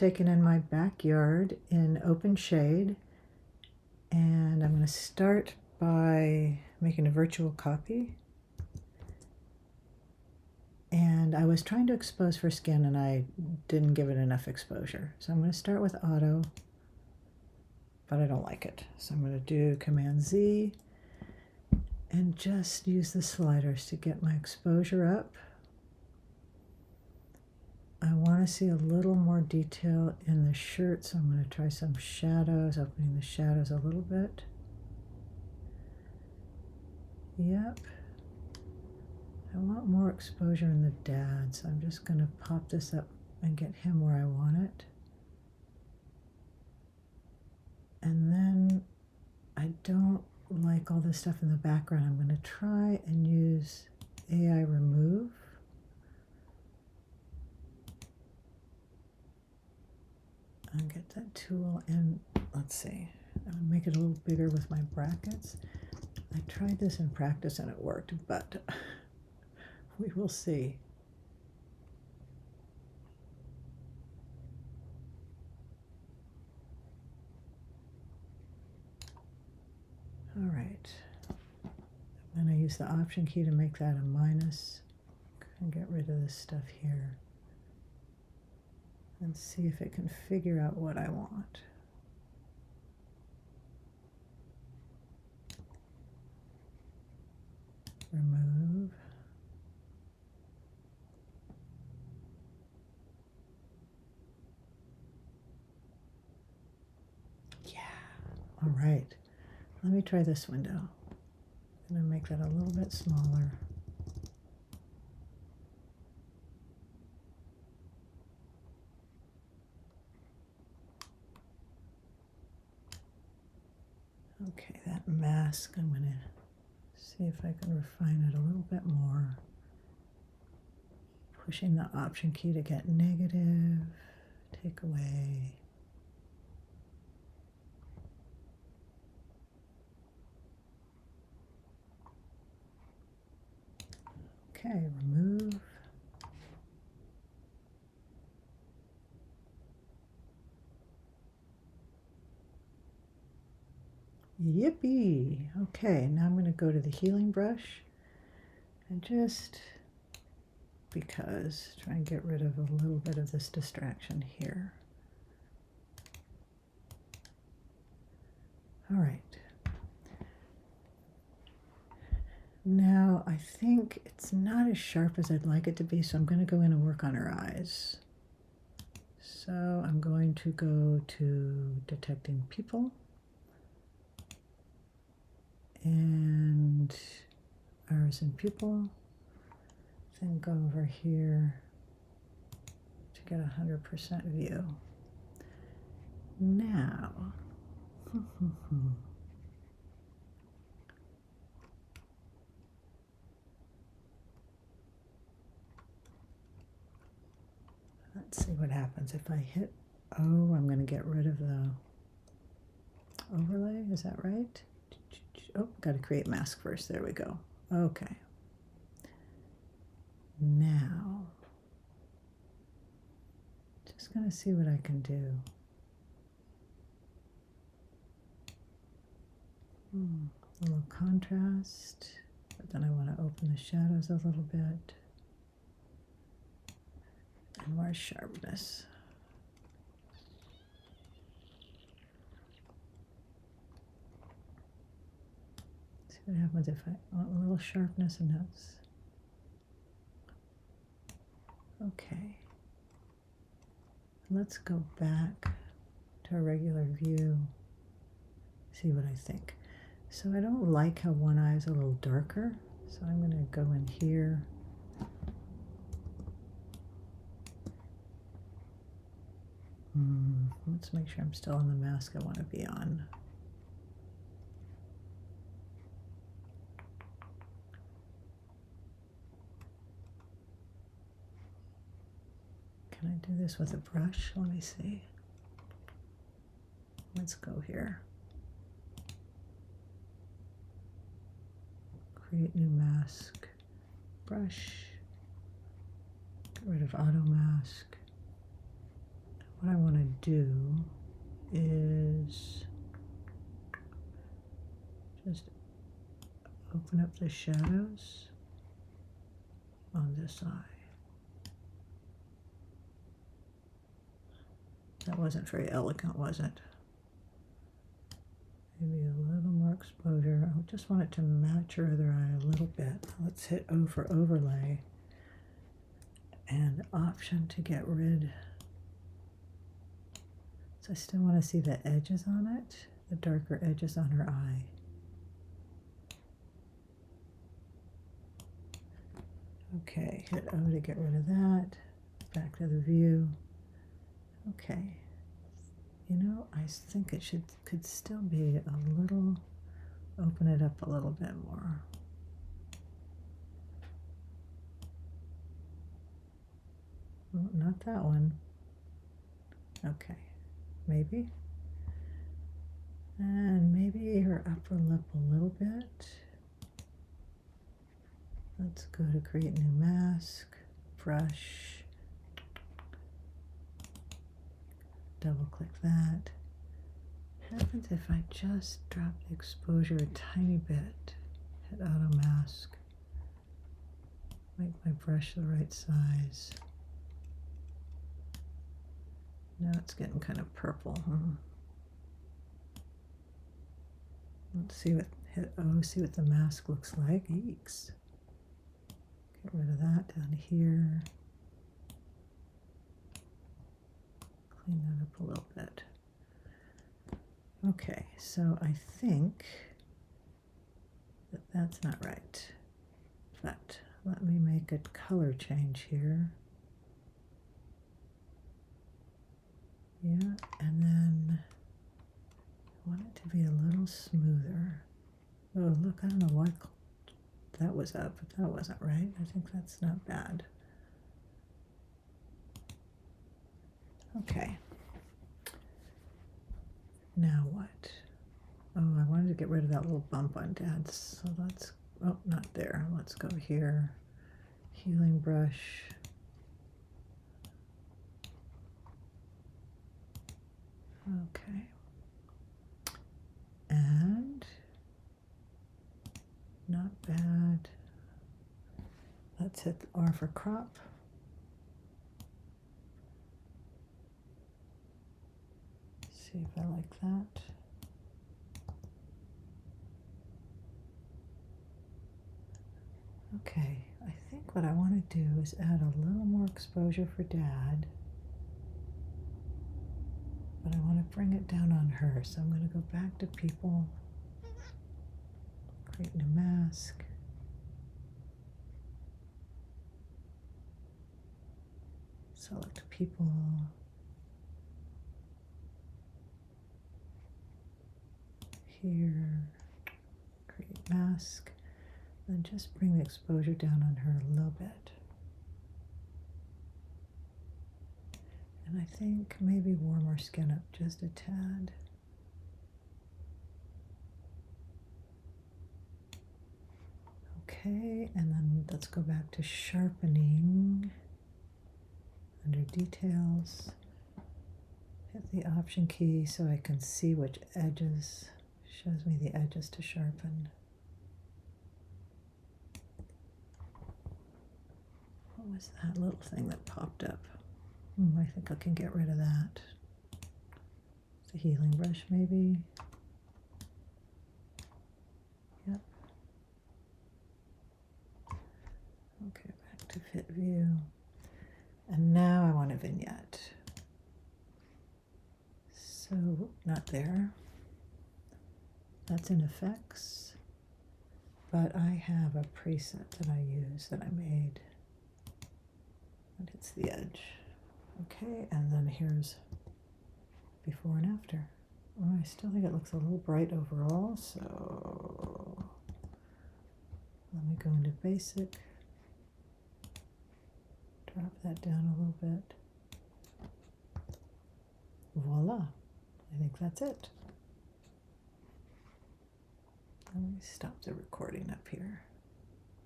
taken in my backyard in open shade, and I'm going to start by making a virtual copy. And I was trying to expose for skin and I didn't give it enough exposure. So I'm going to start with auto, but I don't like it. So I'm going to do Command Z and just use the sliders to get my exposure up. I want to see a little more detail in the shirt, so I'm going to try some shadows, opening the shadows a little bit. Yep. I want more exposure in the dad, so I'm just going to pop this up and get him where I want it. And then I don't like all this stuff in the background. I'm going to try and use AI remove. And get that tool and let's see, I'm gonna make it a little bigger with my brackets. I tried this in practice and it worked, but we will see. All right, I'm gonna use the Option key to make that a minus and get rid of this stuff here and see if it can figure out what I want. Remove. Yeah, all right. Let me try this window. I'm gonna make that a little bit smaller. Okay, that mask, I'm going to see if I can refine it a little bit more. Pushing the Option key to get negative, take away. Okay, remove. Yippee! Okay, now I'm going to go to the healing brush and just because try and get rid of a little bit of this distraction here. All right. Now I think it's not as sharp as I'd like it to be, so I'm going to go in and work on her eyes. So I'm going to go to detecting people and iris and pupil, then go over here to get 100% view. Now, let's see what happens if I hit O. I'm going to get rid of the overlay, is that right? Oh, got to create mask first. There we go. Okay. Now, just going to see what I can do. A little contrast, but then I want to open the shadows a little bit. And more sharpness. See what happens if I want a little sharpness and that's okay. Let's go back to a regular view, see what I think. So I don't like how one eye is a little darker, so I'm going to go in here. Let's make sure I'm still on the mask I want to be on. Can I do this with a brush? Let me see. Let's go here. Create new mask. Brush. Get rid of auto mask. what I want to do is just open up the shadows on this eye. That wasn't very elegant, was it? Maybe a little more exposure. I just want it to match your other eye a little bit. Let's hit O for overlay and option to get rid. So I still want to see the edges on it, the darker edges on her eye. Okay, hit O to get rid of that. Back to the view. Okay. You know, I think it could still be a little, open it up a little bit more. Oh, not that one. Okay, maybe. And maybe her upper lip a little bit. Let's go to create new mask, brush. Double click that. What happens if I just drop the exposure a tiny bit? Hit auto mask. Make my brush the right size. Now it's getting kind of purple. Let's see what, hit O, see what the mask looks like. Eeks. Get rid of that down here. Clean that up a little bit. Okay, so I think that that's not right. But let me make a color change here. Yeah, and then I want it to be a little smoother. Oh, look, I don't know why that was up, but that wasn't right. I think that's not bad. Okay. Now what? Oh, I wanted to get rid of that little bump on Dad's, so let's, oh, not there. Let's go here. Healing brush. Okay. And not bad. Let's hit R for crop. See if I like that. Okay, I think what I want to do is add a little more exposure for Dad. But I want to bring it down on her, so I'm going to go back to people, create a mask, select people, here, create mask, and just bring the exposure down on her a little bit. And I think maybe warm her skin up just a tad. Okay, and then let's go back to sharpening. Under details, hit the option key so I can see which edges, shows me the edges to sharpen. What was that little thing that popped up? I think I can get rid of that. It's a healing brush, maybe. Yep. Okay, back to fit view. And now I want a vignette. So, not there. That's in effects. But I have a preset that I use that I made. And it's the edge. Okay, and then here's before and after. Oh, I still think it looks a little bright overall, so let me go into basic, drop that down a little bit. Voila, I think that's it. Let me stop the recording up here.